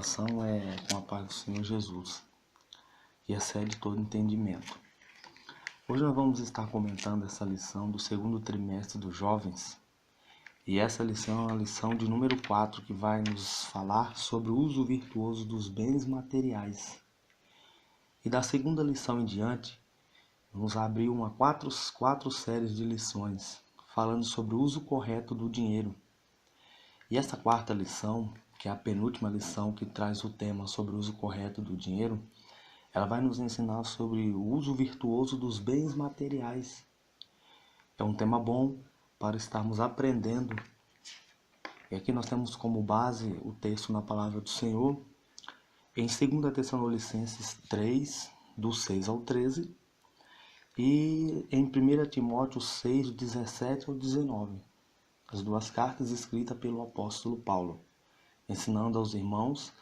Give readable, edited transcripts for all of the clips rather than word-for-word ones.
meditação é com a paz do Senhor Jesus, que excede todo entendimento. Hoje nós vamos estar comentando essa lição do segundo trimestre dos jovens, e essa lição é uma lição de número 4, que vai nos falar sobre o uso virtuoso dos bens materiais. E da segunda lição em diante, vamos abrir quatro séries de lições, falando sobre o uso correto do dinheiro. E essa quarta lição, que é a penúltima lição que traz o tema sobre o uso correto do dinheiro, ela vai nos ensinar sobre o uso virtuoso dos bens materiais. É um tema bom para estarmos aprendendo. E aqui nós temos como base o texto na palavra do Senhor, em 2 Tessalonicenses 3, do 6 ao 13, e em 1 Timóteo 6, do 17 ao 19. As duas cartas escritas pelo apóstolo Paulo, ensinando aos irmãos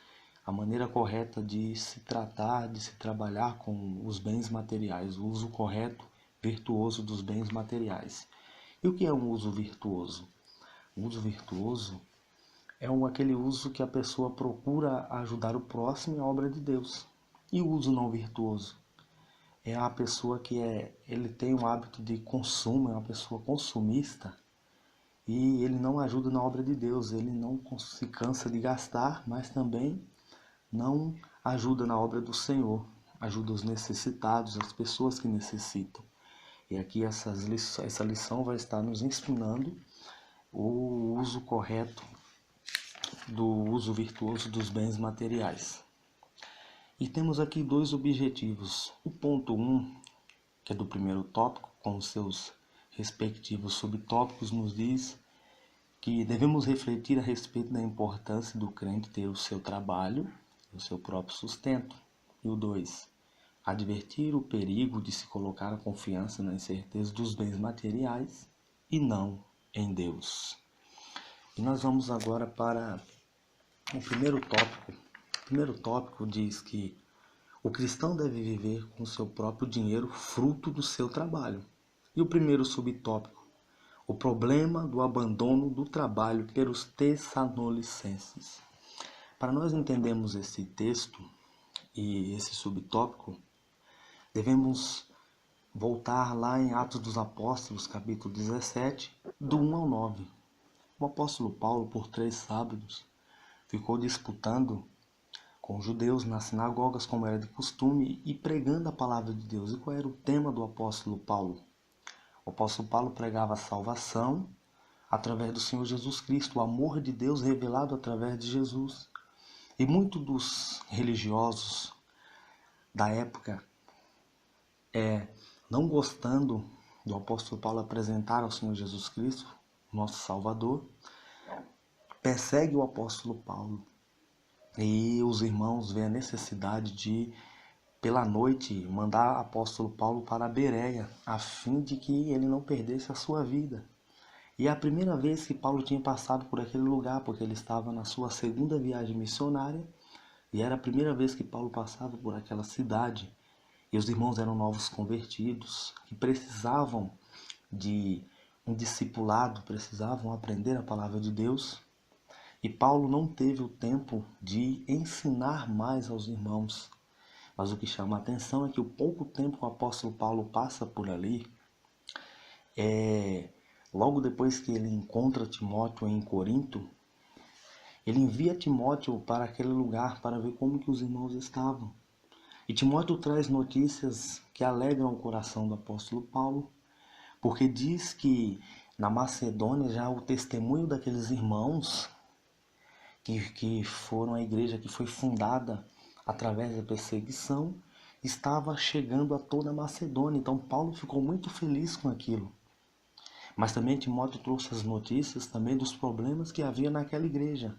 a maneira correta de se tratar, de se trabalhar com os bens materiais, o uso correto, virtuoso dos bens materiais. E o que é um uso virtuoso? O uso virtuoso é aquele uso que a pessoa procura ajudar o próximo em obra de Deus. E o uso não virtuoso? É a pessoa que ele tem um hábito de consumo, é uma pessoa consumista, e ele não ajuda na obra de Deus, ele não se cansa de gastar, mas também não ajuda na obra do Senhor, ajuda os necessitados, as pessoas que necessitam. E aqui essa lição vai estar nos ensinando o uso correto do uso virtuoso dos bens materiais. E temos aqui dois objetivos. O ponto 1, que é do primeiro tópico, com os seus respectivos subtópicos, nos diz que devemos refletir a respeito da importância do crente ter o seu trabalho, o seu próprio sustento. E o 2, advertir o perigo de se colocar a confiança na incerteza dos bens materiais e não em Deus. E nós vamos agora para o primeiro tópico. O primeiro tópico diz que o cristão deve viver com o seu próprio dinheiro, fruto do seu trabalho. E o primeiro subtópico, o problema do abandono do trabalho pelos Tessalonicenses. Para nós entendermos esse texto e esse subtópico, devemos voltar lá em Atos dos Apóstolos, capítulo 17, do 1 ao 9. O apóstolo Paulo, por 3 sábados, ficou disputando com os judeus nas sinagogas, como era de costume, e pregando a palavra de Deus. E qual era o tema do apóstolo Paulo? O apóstolo Paulo pregava a salvação através do Senhor Jesus Cristo, o amor de Deus revelado através de Jesus. E muitos dos religiosos da época, não gostando do apóstolo Paulo apresentar ao Senhor Jesus Cristo, nosso Salvador, persegue o apóstolo Paulo. E os irmãos veem a necessidade de, pela noite, mandar o apóstolo Paulo para a Bereia, a fim de que ele não perdesse a sua vida. E é a primeira vez que Paulo tinha passado por aquele lugar, porque ele estava na sua segunda viagem missionária, e era a primeira vez que Paulo passava por aquela cidade. E os irmãos eram novos convertidos, que precisavam de um discipulado, precisavam aprender a palavra de Deus. E Paulo não teve o tempo de ensinar mais aos irmãos. Mas o que chama a atenção é que o pouco tempo que o apóstolo Paulo passa por ali, logo depois que ele encontra Timóteo em Corinto, ele envia Timóteo para aquele lugar para ver como que os irmãos estavam. E Timóteo traz notícias que alegram o coração do apóstolo Paulo, porque diz que na Macedônia já o testemunho daqueles irmãos que foram a igreja que foi fundada através da perseguição, estava chegando a toda a Macedônia. Então Paulo ficou muito feliz com aquilo. Mas também Timóteo trouxe as notícias também dos problemas que havia naquela igreja.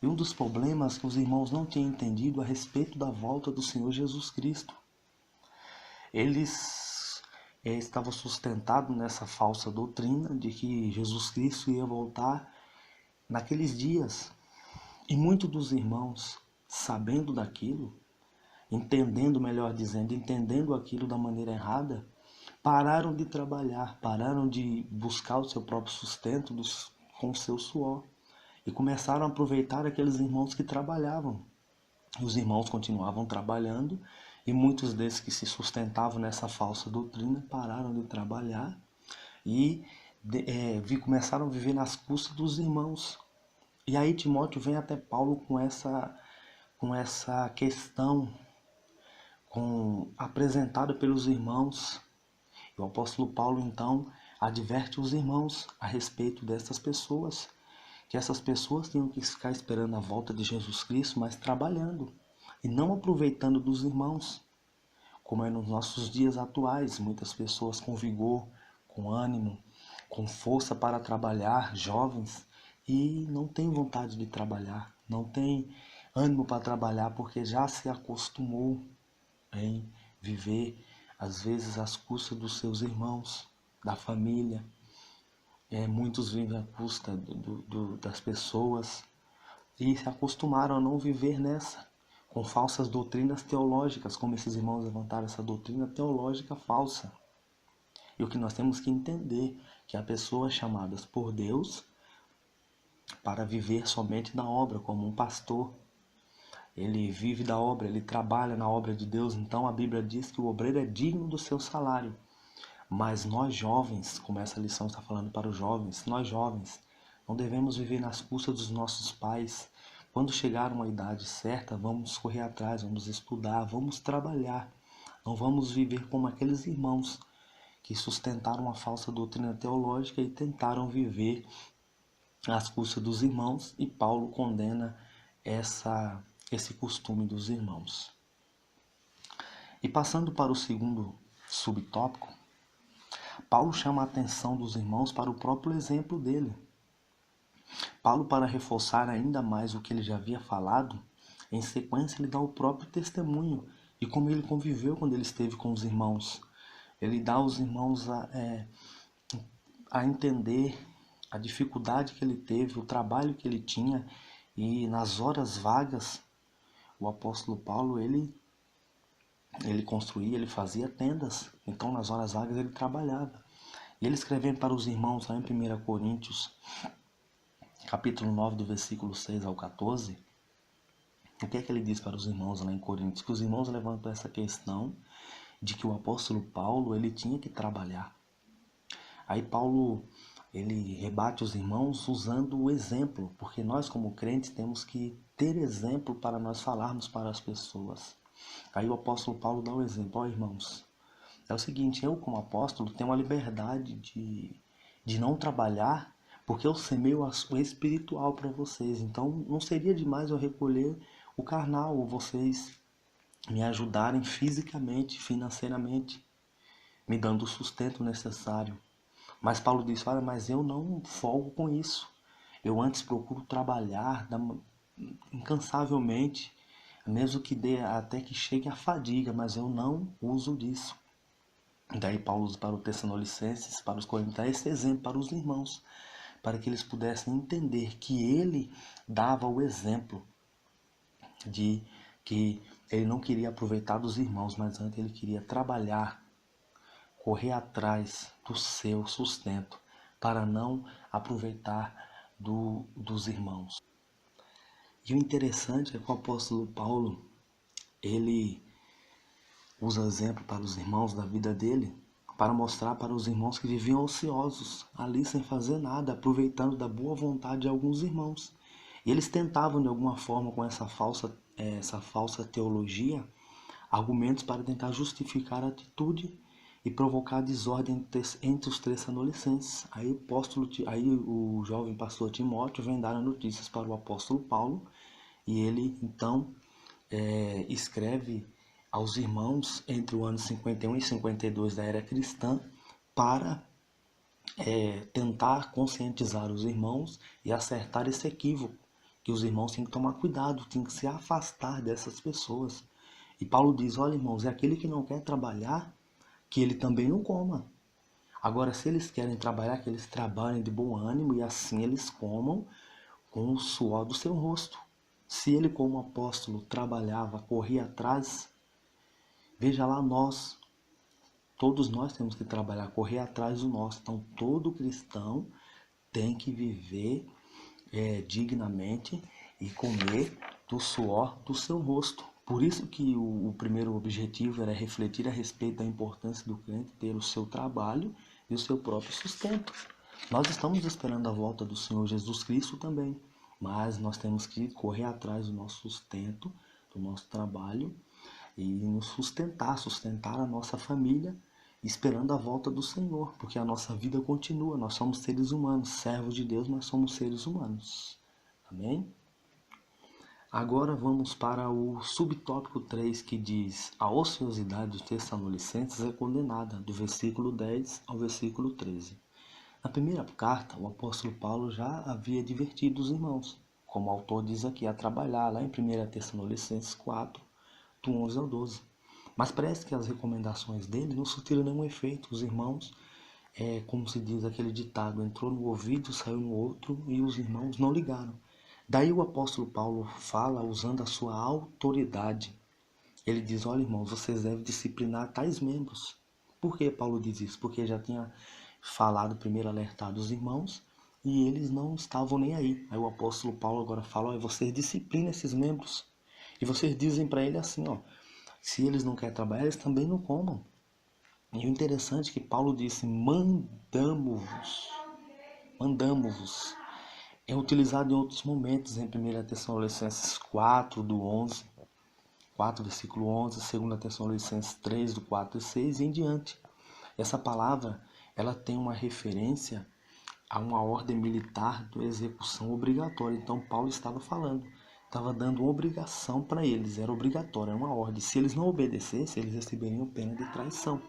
E um dos problemas que os irmãos não tinham entendido a respeito da volta do Senhor Jesus Cristo. Eles estavam sustentados nessa falsa doutrina de que Jesus Cristo ia voltar naqueles dias. E muitos dos irmãos, sabendo daquilo, entendendo aquilo da maneira errada, pararam de trabalhar, pararam de buscar o seu próprio sustento com o seu suor. E começaram a aproveitar aqueles irmãos que trabalhavam. Os irmãos continuavam trabalhando e muitos desses que se sustentavam nessa falsa doutrina pararam de trabalhar e começaram a viver nas custas dos irmãos. E aí Timóteo vem até Paulo com essa questão apresentada pelos irmãos. E o apóstolo Paulo então adverte os irmãos a respeito dessas pessoas, que essas pessoas tinham que ficar esperando a volta de Jesus Cristo, mas trabalhando e não aproveitando dos irmãos, como é nos nossos dias atuais. Muitas pessoas com vigor, com ânimo, com força para trabalhar, jovens, e não têm vontade de trabalhar, não têm ânimo para trabalhar porque já se acostumou em viver, às vezes, às custas dos seus irmãos, da família. Muitos vivem à custa das pessoas e se acostumaram a não viver nessa, com falsas doutrinas teológicas, como esses irmãos levantaram essa doutrina teológica falsa. E o que nós temos que entender que há pessoas chamadas por Deus para viver somente da obra, como um pastor. Ele vive da obra, ele trabalha na obra de Deus. Então a Bíblia diz que o obreiro é digno do seu salário. Mas nós jovens, como essa lição está falando para os jovens, nós jovens não devemos viver nas custas dos nossos pais. Quando chegar uma idade certa, vamos correr atrás, vamos estudar, vamos trabalhar. Não vamos viver como aqueles irmãos que sustentaram uma falsa doutrina teológica e tentaram viver às custas dos irmãos, e Paulo condena esse costume dos irmãos. E passando para o segundo subtópico, Paulo chama a atenção dos irmãos para o próprio exemplo dele. Paulo, para reforçar ainda mais o que ele já havia falado, em sequência ele dá o próprio testemunho de como ele conviveu quando ele esteve com os irmãos. Ele dá aos irmãos a entender a dificuldade que ele teve, o trabalho que ele tinha, e nas horas vagas o apóstolo Paulo ele construía, ele fazia tendas. Então nas horas vagas ele trabalhava. E ele escrevendo para os irmãos lá em 1 Coríntios, capítulo 9, do versículo 6 ao 14, o que é que ele diz para os irmãos lá em Coríntios? Que os irmãos levantam essa questão de que o apóstolo Paulo ele tinha que trabalhar. Aí Paulo ele rebate os irmãos usando o exemplo, porque nós como crentes temos que ter exemplo para nós falarmos para as pessoas. Aí o apóstolo Paulo dá o exemplo: ó irmãos, é o seguinte, eu como apóstolo tenho a liberdade de não trabalhar, porque eu semeio o espiritual para vocês. Então não seria demais eu recolher o carnal, ou vocês me ajudarem fisicamente, financeiramente, me dando o sustento necessário. Mas Paulo diz: olha, mas eu não folgo com isso. Eu antes procuro trabalhar incansavelmente, mesmo que dê até que chegue a fadiga, mas eu não uso disso. Daí Paulo usa para os Tessalonicenses, para os Coríntios, esse exemplo para os irmãos, para que eles pudessem entender que ele dava o exemplo de que ele não queria aproveitar dos irmãos, mas antes ele queria trabalhar, correr atrás do seu sustento, para não aproveitar dos irmãos. E o interessante é que o apóstolo Paulo, ele usa exemplo para os irmãos da vida dele, para mostrar para os irmãos que viviam ociosos, ali sem fazer nada, aproveitando da boa vontade de alguns irmãos. E eles tentavam de alguma forma, com essa falsa teologia, argumentos para tentar justificar a atitude e provocar desordem entre os Tessalonicenses. Aí o jovem pastor Timóteo vem dar notícias para o apóstolo Paulo, e ele então escreve aos irmãos entre o ano 51 e 52 da era cristã para tentar conscientizar os irmãos e acertar esse equívoco, que os irmãos têm que tomar cuidado, têm que se afastar dessas pessoas. E Paulo diz: olha irmãos, é aquele que não quer trabalhar, que ele também não coma. Agora, se eles querem trabalhar, que eles trabalhem de bom ânimo, e assim eles comam com o suor do seu rosto. Se ele, como apóstolo, trabalhava, corria atrás, veja lá todos nós temos que trabalhar, correr atrás do nosso. Então todo cristão tem que viver dignamente e comer do suor do seu rosto. Por isso que o primeiro objetivo era refletir a respeito da importância do crente ter o seu trabalho e o seu próprio sustento. Nós estamos esperando a volta do Senhor Jesus Cristo também, mas nós temos que correr atrás do nosso sustento, do nosso trabalho e nos sustentar a nossa família, esperando a volta do Senhor, porque a nossa vida continua, nós somos seres humanos, servos de Deus, mas somos seres humanos. Amém? Agora vamos para o subtópico 3, que diz: a ociosidade dos Tessalonicenses é condenada, do versículo 10 ao versículo 13. Na primeira carta, o apóstolo Paulo já havia advertido os irmãos, como o autor diz aqui, a trabalhar lá em 1 Tessalonicenses 4, do 11 ao 12. Mas parece que as recomendações dele não surtiram nenhum efeito. Os irmãos, como se diz aquele ditado, entrou no ouvido, saiu no outro, e os irmãos não ligaram. Daí o apóstolo Paulo fala usando a sua autoridade. Ele diz: olha, irmãos, vocês devem disciplinar tais membros. Por que Paulo diz isso? Porque já tinha falado, primeiro alertado os irmãos, e eles não estavam nem aí. Aí o apóstolo Paulo agora fala: olha, vocês disciplinam esses membros. E vocês dizem para ele assim, ó, se eles não querem trabalhar, eles também não comam. E o interessante é que Paulo disse: mandamos-vos. É utilizado em outros momentos, em 1 Tessalonicenses 4, do 11, 4, versículo 11, 2 Tessalonicenses 3, do 4 e 6 e em diante. Essa palavra, ela tem uma referência a uma ordem militar de execução obrigatória. Então Paulo estava falando, estava dando uma obrigação para eles, era obrigatório, era uma ordem. Se eles não obedecessem, eles receberiam pena de traição.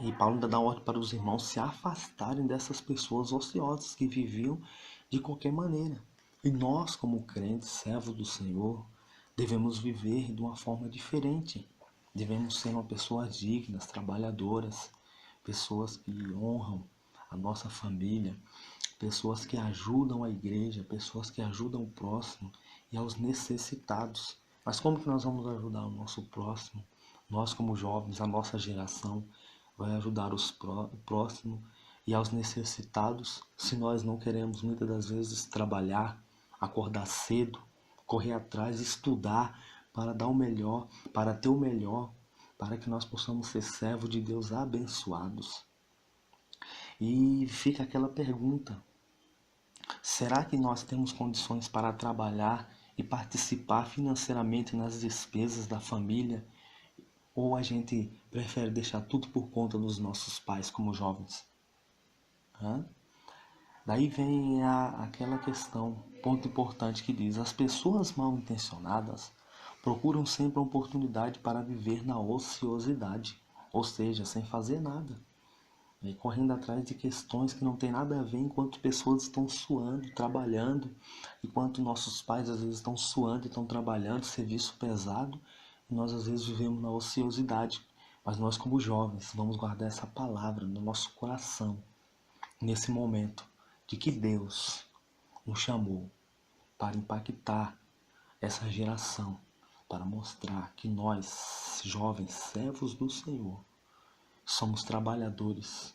E Paulo ainda dá ordem para os irmãos se afastarem dessas pessoas ociosas que viviam de qualquer maneira. E nós, como crentes, servos do Senhor, devemos viver de uma forma diferente. Devemos ser uma pessoas dignas, trabalhadoras, pessoas que honram a nossa família, pessoas que ajudam a igreja, pessoas que ajudam o próximo e aos necessitados. Mas como que nós vamos ajudar o nosso próximo? Nós, como jovens, a nossa geração vai ajudar o próximo e aos necessitados se nós não queremos muitas das vezes trabalhar, acordar cedo, correr atrás, estudar para dar o melhor, para ter o melhor, para que nós possamos ser servos de Deus abençoados. E fica aquela pergunta: será que nós temos condições para trabalhar e participar financeiramente nas despesas da família? Ou a gente prefere deixar tudo por conta dos nossos pais como jovens? Daí vem aquela questão, ponto importante que diz: as pessoas mal intencionadas procuram sempre a oportunidade para viver na ociosidade, ou seja, sem fazer nada, correndo atrás de questões que não tem nada a ver, enquanto pessoas estão suando, trabalhando, enquanto nossos pais às vezes estão suando e estão trabalhando, serviço pesado, e nós às vezes vivemos na ociosidade. Mas nós, como jovens, vamos guardar essa palavra no nosso coração, nesse momento de que Deus nos chamou para impactar essa geração, para mostrar que nós, jovens servos do Senhor, somos trabalhadores,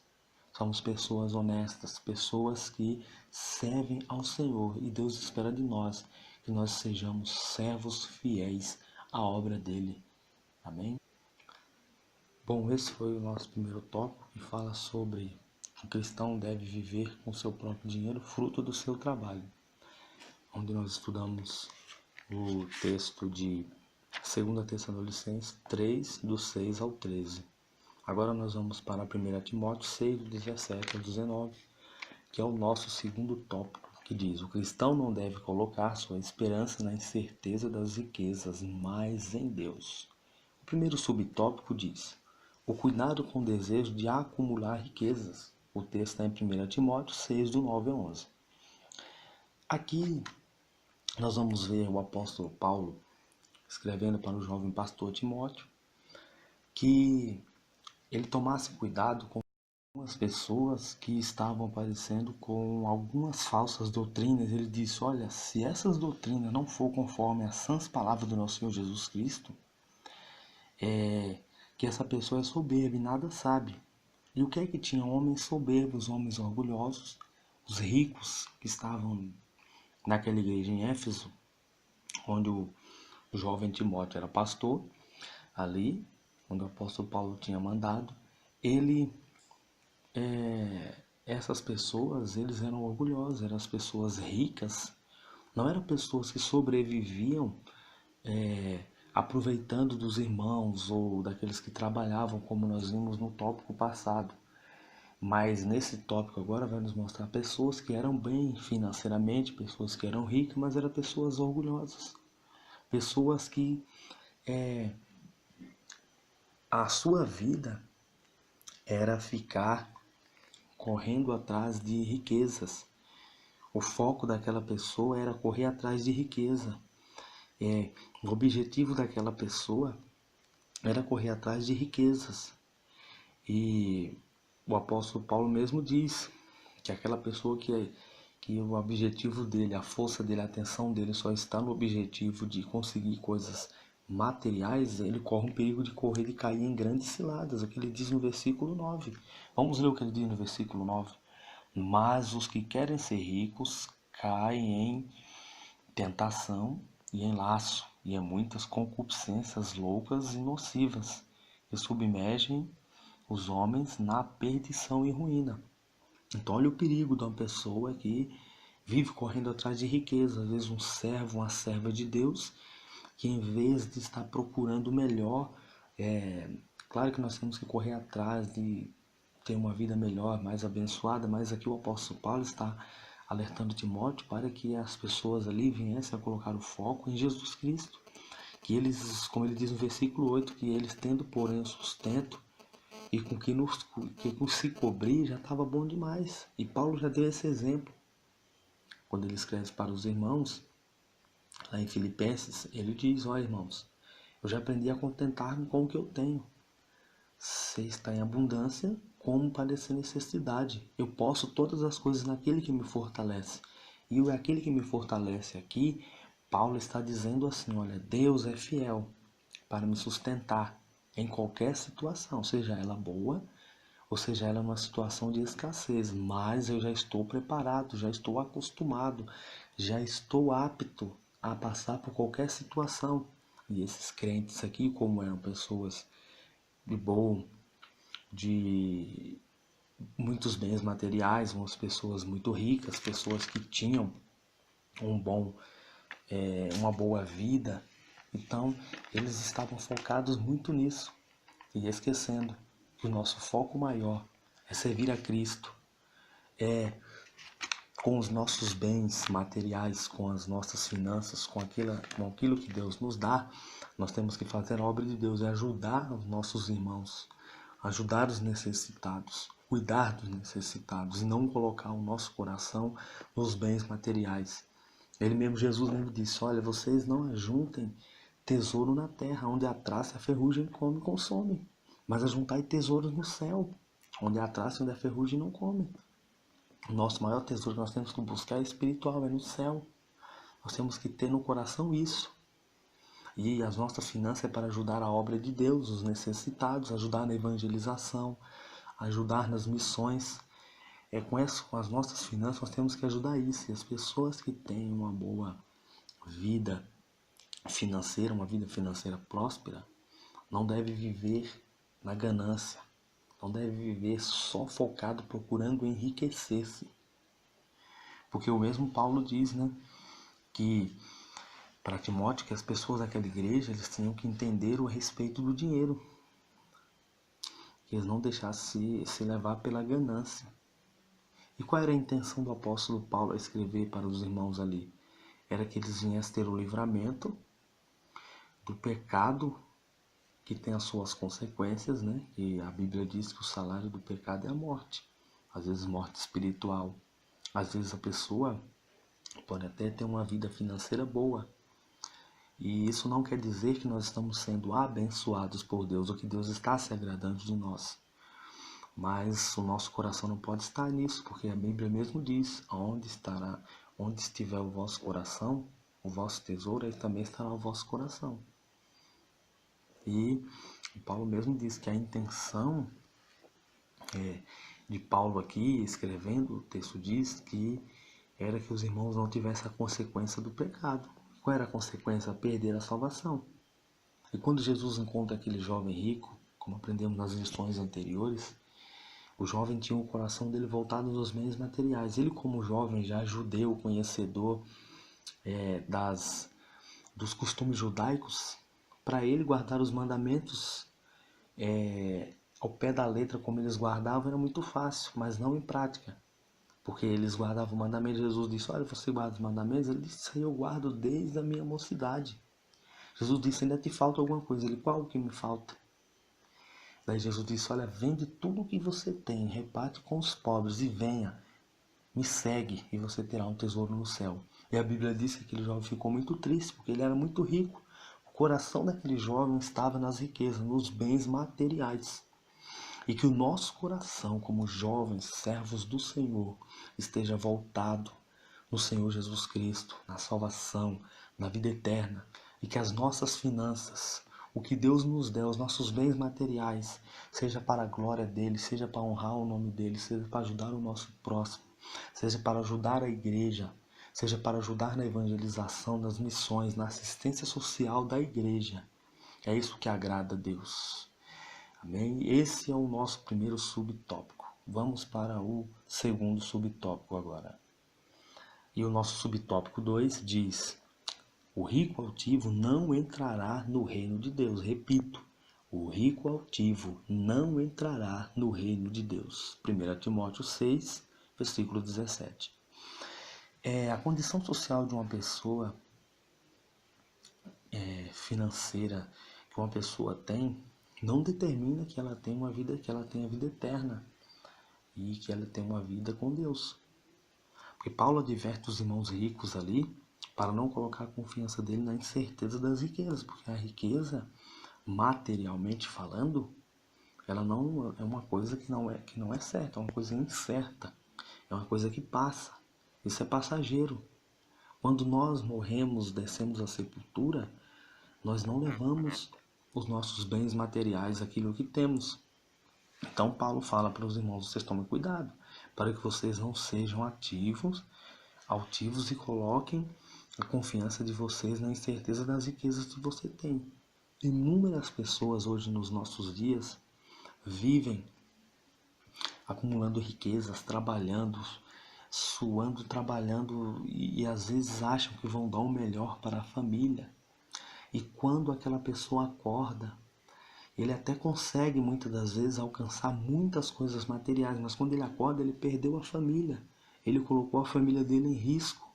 somos pessoas honestas, pessoas que servem ao Senhor, e Deus espera de nós que nós sejamos servos fiéis à obra dele. Amém? Bom, esse foi o nosso primeiro tópico, que fala sobre o cristão deve viver com seu próprio dinheiro, fruto do seu trabalho, onde nós estudamos o texto de 2 Tessalonicenses 3, do 6 ao 13. Agora nós vamos para 1 Timóteo 6, do 17 ao 19, que é o nosso segundo tópico, que diz: o cristão não deve colocar sua esperança na incerteza das riquezas, mas em Deus. O primeiro subtópico diz: o cuidado com o desejo de acumular riquezas. O texto está em 1 Timóteo 6, do 9 ao 11. Aqui nós vamos ver o apóstolo Paulo escrevendo para o jovem pastor Timóteo que ele tomasse cuidado com algumas pessoas que estavam aparecendo com algumas falsas doutrinas. Ele disse: olha, se essas doutrinas não for conforme as sãs palavras do nosso Senhor Jesus Cristo, que essa pessoa é soberba e nada sabe. E o que é que tinha? Homens soberbos, homens orgulhosos, os ricos que estavam naquela igreja em Éfeso, onde o jovem Timóteo era pastor, ali, onde o apóstolo Paulo tinha mandado, ele, essas pessoas, eles eram orgulhosos, eram as pessoas ricas, não eram pessoas que sobreviviam aproveitando dos irmãos ou daqueles que trabalhavam, como nós vimos no tópico passado. Mas nesse tópico agora vai nos mostrar pessoas que eram bem financeiramente, pessoas que eram ricas, mas eram pessoas orgulhosas. Pessoas que a sua vida era ficar correndo atrás de riquezas. O foco daquela pessoa era correr atrás de riqueza. O objetivo daquela pessoa era correr atrás de riquezas. E o apóstolo Paulo mesmo diz que aquela pessoa que o objetivo dele, a força dele, a atenção dele só está no objetivo de conseguir coisas materiais, ele corre um perigo de correr e cair em grandes ciladas. É o que ele diz no versículo 9. Vamos ler o que ele diz no versículo 9. Mas os que querem ser ricos caem em tentação e em laço, e em muitas concupiscências loucas e nocivas, que submergem os homens na perdição e ruína. Então olha o perigo de uma pessoa que vive correndo atrás de riqueza, às vezes um servo, uma serva de Deus, que em vez de estar procurando o melhor, claro que nós temos que correr atrás de ter uma vida melhor, mais abençoada, mas aqui o apóstolo Paulo está alertando Timóteo para que as pessoas ali viessem a colocar o foco em Jesus Cristo, que eles, como ele diz no versículo 8, que eles tendo porém o sustento e com que se cobrir já estava bom demais. E Paulo já deu esse exemplo. Quando ele escreve para os irmãos, lá em Filipenses, ele diz: olha, irmãos, eu já aprendi a contentar-me com o que eu tenho. Se está em abundância, como padecer necessidade. Eu posso todas as coisas naquele que me fortalece. E aquele que me fortalece aqui, Paulo está dizendo assim: olha, Deus é fiel para me sustentar em qualquer situação, seja ela boa ou seja ela numa situação de escassez, mas eu já estou preparado, já estou acostumado, já estou apto a passar por qualquer situação. E esses crentes aqui, como eram pessoas de bom, de muitos bens materiais, umas pessoas muito ricas, pessoas que tinham uma boa vida, então eles estavam focados muito nisso e esquecendo que o nosso foco maior é servir a Cristo, com os nossos bens materiais, com as nossas finanças, com aquilo que Deus nos dá. Nós temos que fazer a obra de Deus e ajudar os nossos irmãos, ajudar os necessitados, cuidar dos necessitados e não colocar o nosso coração nos bens materiais. Ele mesmo, Jesus mesmo disse: olha, vocês não ajuntem tesouro na terra, onde a traça e a ferrugem come e consome, mas ajuntai tesouros no céu, onde a traça e onde a ferrugem não come. O nosso maior tesouro que nós temos que buscar é espiritual, é no céu. Nós temos que ter no coração isso. E as nossas finanças é para ajudar a obra de Deus, os necessitados, ajudar na evangelização, ajudar nas missões. Com as nossas finanças nós temos que ajudar isso. E as pessoas que têm uma boa vida financeira, uma vida financeira próspera, não devem viver na ganância, não devem viver só focado procurando enriquecer-se. Porque o mesmo Paulo diz, né, que para Timóteo, que as pessoas daquela igreja, eles tinham que entender o respeito do dinheiro, que eles não deixassem se levar pela ganância. E qual era a intenção do apóstolo Paulo a escrever para os irmãos ali? Era que eles viessem ter o livramento do pecado, que tem as suas consequências, né? E a Bíblia diz que o salário do pecado é a morte. Às vezes morte espiritual. Às vezes a pessoa pode até ter uma vida financeira boa. E isso não quer dizer que nós estamos sendo abençoados por Deus ou que Deus está se agradando de nós. Mas o nosso coração não pode estar nisso, porque a Bíblia mesmo diz: onde estiver o vosso coração, o vosso tesouro, aí também estará o vosso coração. E Paulo mesmo diz que a intenção de Paulo aqui, escrevendo, o texto diz que era que os irmãos não tivessem a consequência do pecado. Qual era a consequência? Perder a salvação. E quando Jesus encontra aquele jovem rico, como aprendemos nas lições anteriores, o jovem tinha o coração dele voltado aos bens materiais. Ele, como jovem, já judeu, conhecedor dos costumes judaicos, para ele guardar os mandamentos ao pé da letra, como eles guardavam, era muito fácil, mas não em prática. Porque eles guardavam o mandamento. Jesus disse: olha, você guarda os mandamentos? Ele disse: isso aí eu guardo desde a minha mocidade. Jesus disse: ainda te falta alguma coisa. Ele: qual que me falta? Daí Jesus disse: olha, vende tudo o que você tem, reparte com os pobres e venha, me segue e você terá um tesouro no céu. E a Bíblia diz que aquele jovem ficou muito triste, porque ele era muito rico. O coração daquele jovem estava nas riquezas, nos bens materiais. E que o nosso coração, como jovens servos do Senhor, esteja voltado no Senhor Jesus Cristo, na salvação, na vida eterna. E que as nossas finanças, o que Deus nos der, os nossos bens materiais, seja para a glória dele, seja para honrar o nome dele, seja para ajudar o nosso próximo, seja para ajudar a igreja, seja para ajudar na evangelização, nas missões, na assistência social da igreja. É isso que agrada a Deus. Amém? Esse é o nosso primeiro subtópico. Vamos para o segundo subtópico agora. E o nosso subtópico 2 diz: o rico altivo não entrará no reino de Deus. Repito, o rico altivo não entrará no reino de Deus. 1 Timóteo 6, versículo 17. A condição social de uma pessoa financeira que uma pessoa tem não determina que ela tenha uma vida, que ela tenha vida eterna e que ela tenha uma vida com Deus. Porque Paulo adverte os irmãos ricos ali para não colocar a confiança dele na incerteza das riquezas, porque a riqueza, materialmente falando, ela não é uma coisa que não é certa, é uma coisa incerta, é uma coisa que passa. Isso é passageiro. Quando nós morremos, descemos à sepultura, nós não levamos os nossos bens materiais, aquilo que temos. Então Paulo fala para os irmãos: vocês tomem cuidado, para que vocês não sejam altivos e coloquem a confiança de vocês na incerteza das riquezas que você tem. Inúmeras pessoas hoje nos nossos dias vivem acumulando riquezas, trabalhando, suando, trabalhando e às vezes acham que vão dar o melhor para a família. E quando aquela pessoa acorda, ele até consegue muitas das vezes alcançar muitas coisas materiais, mas quando ele acorda, ele perdeu a família. Ele colocou a família dele em risco.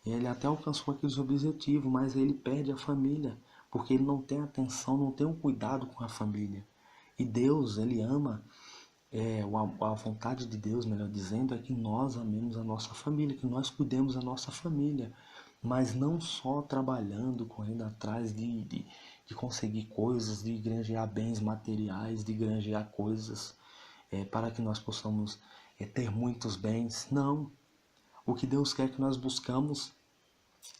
Ele até alcançou aqueles objetivos, mas ele perde a família, porque ele não tem atenção, não tem um cuidado com a família. E Deus, ele ama, a vontade de Deus, melhor dizendo, é que nós amemos a nossa família, que nós cuidemos da nossa família. Mas não só trabalhando, correndo atrás de conseguir coisas, de granjear bens materiais, de granjear coisas para que nós possamos ter muitos bens. Não. O que Deus quer é que nós buscamos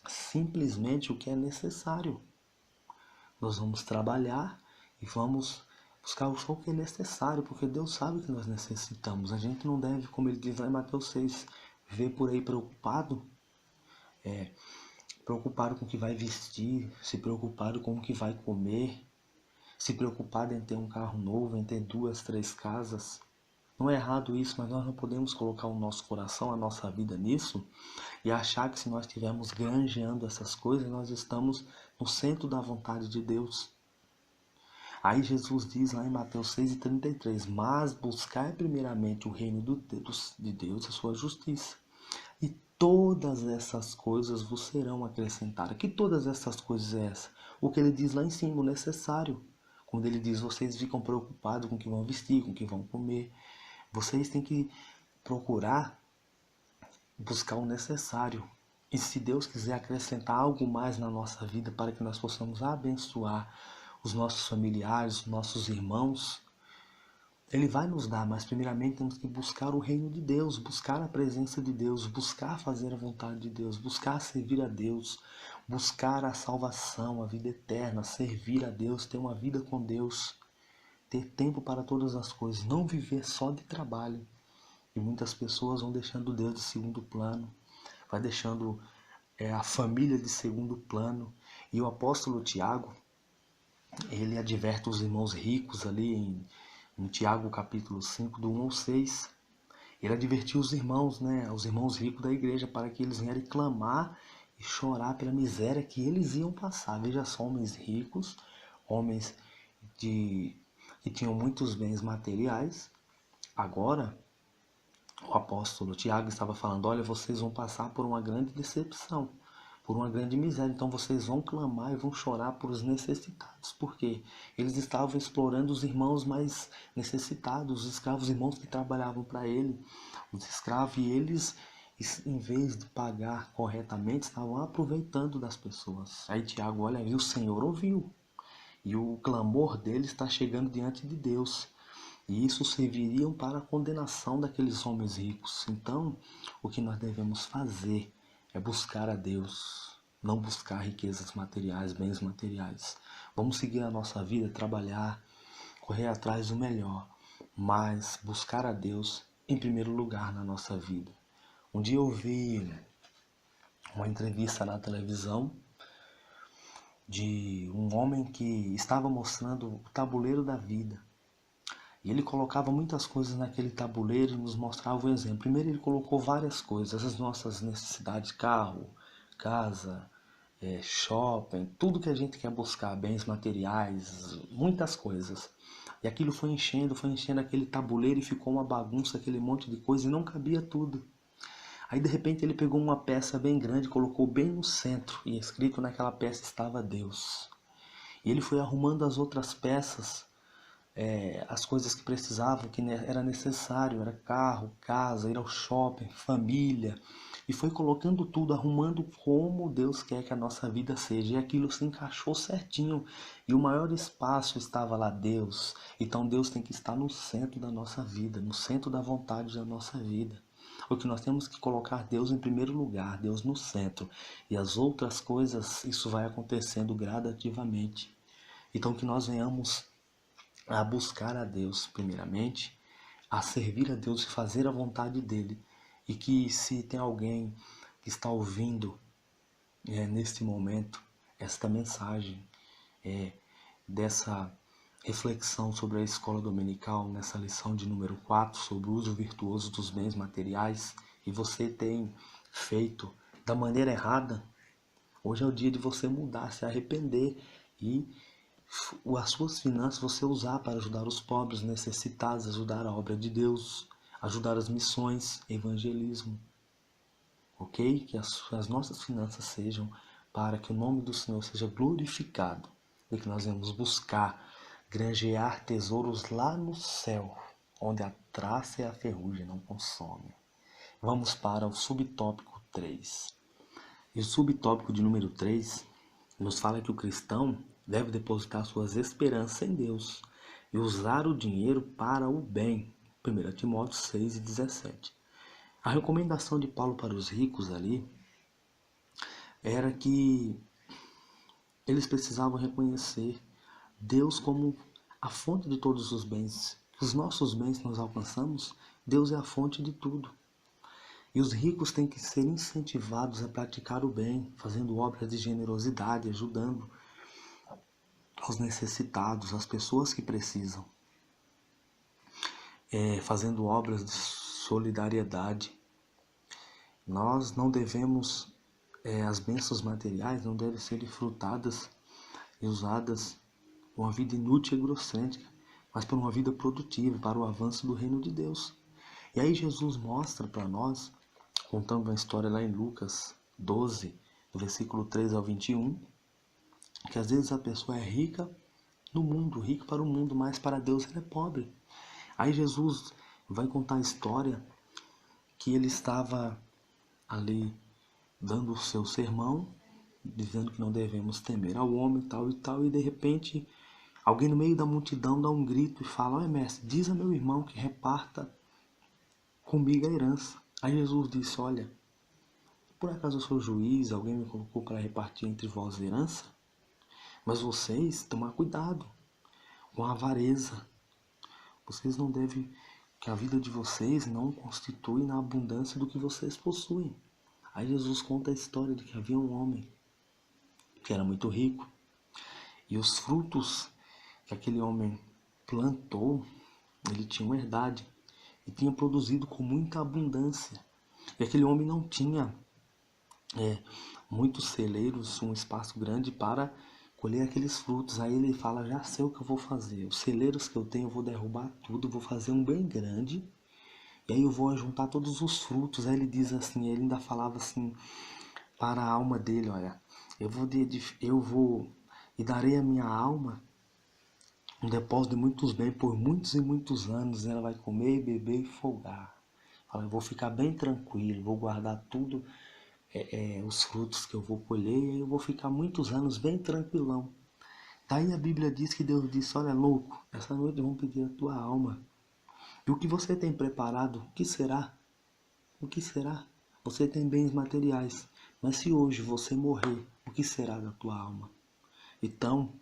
simplesmente o que é necessário. Nós vamos trabalhar e vamos buscar só o que é necessário, porque Deus sabe que nós necessitamos. A gente não deve, como ele diz lá em Mateus 6, ver por aí preocupado, preocupado com o que vai vestir, se preocupado com o que vai comer, se preocupado em ter um carro novo, em ter 2, 3 casas. Não é errado isso, mas nós não podemos colocar o nosso coração, a nossa vida nisso e achar que se nós estivermos granjeando essas coisas, nós estamos no centro da vontade de Deus. Aí Jesus diz lá em Mateus 6,33, mas buscai primeiramente o reino de Deus e a sua justiça, e todas essas coisas vos serão acrescentadas. Que todas essas coisas é essa? O que ele diz lá em cima, o necessário. Quando ele diz, vocês ficam preocupados com o que vão vestir, com o que vão comer. Vocês têm que procurar buscar o necessário. E se Deus quiser acrescentar algo mais na nossa vida para que nós possamos abençoar os nossos familiares, os nossos irmãos, Ele vai nos dar, mas primeiramente temos que buscar o reino de Deus, buscar a presença de Deus, buscar fazer a vontade de Deus, buscar servir a Deus, buscar a salvação, a vida eterna, servir a Deus, ter uma vida com Deus, ter tempo para todas as coisas, não viver só de trabalho. E muitas pessoas vão deixando Deus de segundo plano, vai deixando a família de segundo plano. E o apóstolo Tiago, ele adverte os irmãos ricos ali em Tiago capítulo 5, do 1 ao 6. Ele advertiu os irmãos, né, os irmãos ricos da igreja, para que eles vierem clamar e chorar pela miséria que eles iam passar. Veja só, homens ricos, homens que tinham muitos bens materiais. Agora, o apóstolo Tiago estava falando: olha, vocês vão passar por uma grande decepção, por uma grande miséria. Então vocês vão clamar e vão chorar por os necessitados. Por quê? Eles estavam explorando os irmãos mais necessitados, os escravos, os irmãos que trabalhavam para ele, os escravos, e eles, em vez de pagar corretamente, estavam aproveitando das pessoas. Aí Tiago olha, e o Senhor ouviu, e o clamor deles está chegando diante de Deus. E isso serviria para a condenação daqueles homens ricos. Então, o que nós devemos fazer é buscar a Deus, não buscar riquezas materiais, bens materiais. Vamos seguir a nossa vida, trabalhar, correr atrás do melhor, mas buscar a Deus em primeiro lugar na nossa vida. Um dia eu vi uma entrevista na televisão de um homem que estava mostrando o tabuleiro da vida. E ele colocava muitas coisas naquele tabuleiro e nos mostrava o exemplo. Primeiro ele colocou várias coisas, as nossas necessidades, carro, casa, shopping, tudo que a gente quer buscar, bens materiais, muitas coisas. E aquilo foi enchendo aquele tabuleiro e ficou uma bagunça, aquele monte de coisa, e não cabia tudo. Aí de repente ele pegou uma peça bem grande, colocou bem no centro, e escrito naquela peça estava Deus. E ele foi arrumando as outras peças, as coisas que precisavam, que era necessário, era carro, casa, ir ao shopping, família, e foi colocando tudo, arrumando como Deus quer que a nossa vida seja, e aquilo se encaixou certinho, e o maior espaço estava lá, Deus. Então Deus tem que estar no centro da nossa vida, no centro da vontade da nossa vida. O que nós temos que colocar Deus em primeiro lugar, Deus no centro, e as outras coisas, isso vai acontecendo gradativamente. Então que nós venhamos a buscar a Deus primeiramente, a servir a Deus e fazer a vontade dEle. E que se tem alguém que está ouvindo neste momento esta mensagem, dessa reflexão sobre a escola dominical, nessa lição de número 4 sobre o uso virtuoso dos bens materiais, e você tem feito da maneira errada, hoje é o dia de você mudar, se arrepender e as suas finanças você usar para ajudar os pobres, necessitados, ajudar a obra de Deus, ajudar as missões, evangelismo. Ok? Que as nossas finanças sejam para que o nome do Senhor seja glorificado e que nós vamos buscar granjear tesouros lá no céu, onde a traça e a ferrugem não consomem. Vamos para o subtópico 3. E o subtópico de número 3 nos fala que o cristão deve depositar suas esperanças em Deus e usar o dinheiro para o bem. 1 Timóteo 6:17. A recomendação de Paulo para os ricos ali era que eles precisavam reconhecer Deus como a fonte de todos os bens. Que os nossos bens nós alcançamos, Deus é a fonte de tudo. E os ricos têm que ser incentivados a praticar o bem, fazendo obras de generosidade, ajudando aos necessitados, às pessoas que precisam, fazendo obras de solidariedade. Nós não devemos, as bênçãos materiais não devem ser frutadas e usadas por uma vida inútil e egocêntrica, mas por uma vida produtiva, para o avanço do reino de Deus. E aí Jesus mostra para nós, contando uma história lá em Lucas 12, do versículo 3 ao 21, que às vezes a pessoa é rica no mundo, rica para o mundo, mas para Deus ela é pobre. Aí Jesus vai contar a história que ele estava ali dando o seu sermão, dizendo que não devemos temer ao homem, tal e tal, e de repente alguém no meio da multidão dá um grito e fala: olha, mestre, diz a meu irmão que reparta comigo a herança. Aí Jesus disse: olha, por acaso eu sou juiz, alguém me colocou para repartir entre vós a herança? Mas vocês, tomar cuidado com a avareza. Vocês não devem, que a vida de vocês não constitui na abundância do que vocês possuem. Aí Jesus conta a história de que havia um homem que era muito rico e os frutos que aquele homem plantou, ele tinha uma herdade e tinha produzido com muita abundância. E aquele homem não tinha muitos celeiros, um espaço grande para colher aqueles frutos. Aí ele fala, já sei o que eu vou fazer. Os celeiros que eu tenho, eu vou derrubar tudo, vou fazer um bem grande. E aí eu vou juntar todos os frutos. Aí ele diz assim, ele ainda falava assim para a alma dele, olha, eu vou e darei a minha alma um depósito de muitos bens por muitos e muitos anos. Ela vai comer, beber e folgar. Fala, eu vou ficar bem tranquilo, vou guardar tudo, os frutos que eu vou colher, e aí eu vou ficar muitos anos bem tranquilão. Daí a Bíblia diz que Deus disse, olha louco, essa noite vão pedir a tua alma. E o que você tem preparado, o que será? O que será? Você tem bens materiais, mas se hoje você morrer, o que será da tua alma? Então,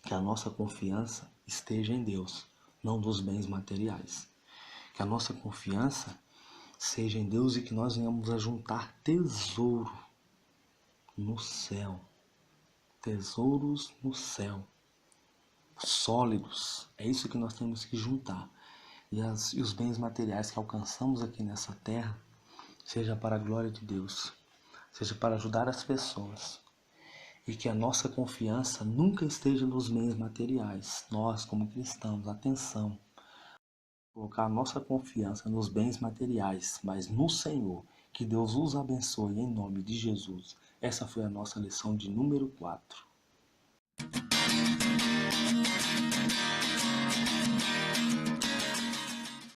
que a nossa confiança esteja em Deus, não nos bens materiais. Que a nossa confiança seja em Deus e que nós venhamos a juntar tesouro no céu. Tesouros no céu. Sólidos. É isso que nós temos que juntar. E os bens materiais que alcançamos aqui nessa terra, seja para a glória de Deus, seja para ajudar as pessoas. E que a nossa confiança nunca esteja nos bens materiais. Nós, como cristãos, atenção, colocar a nossa confiança nos bens materiais, mas no Senhor. Que Deus os abençoe em nome de Jesus. Essa foi a nossa lição de número 4.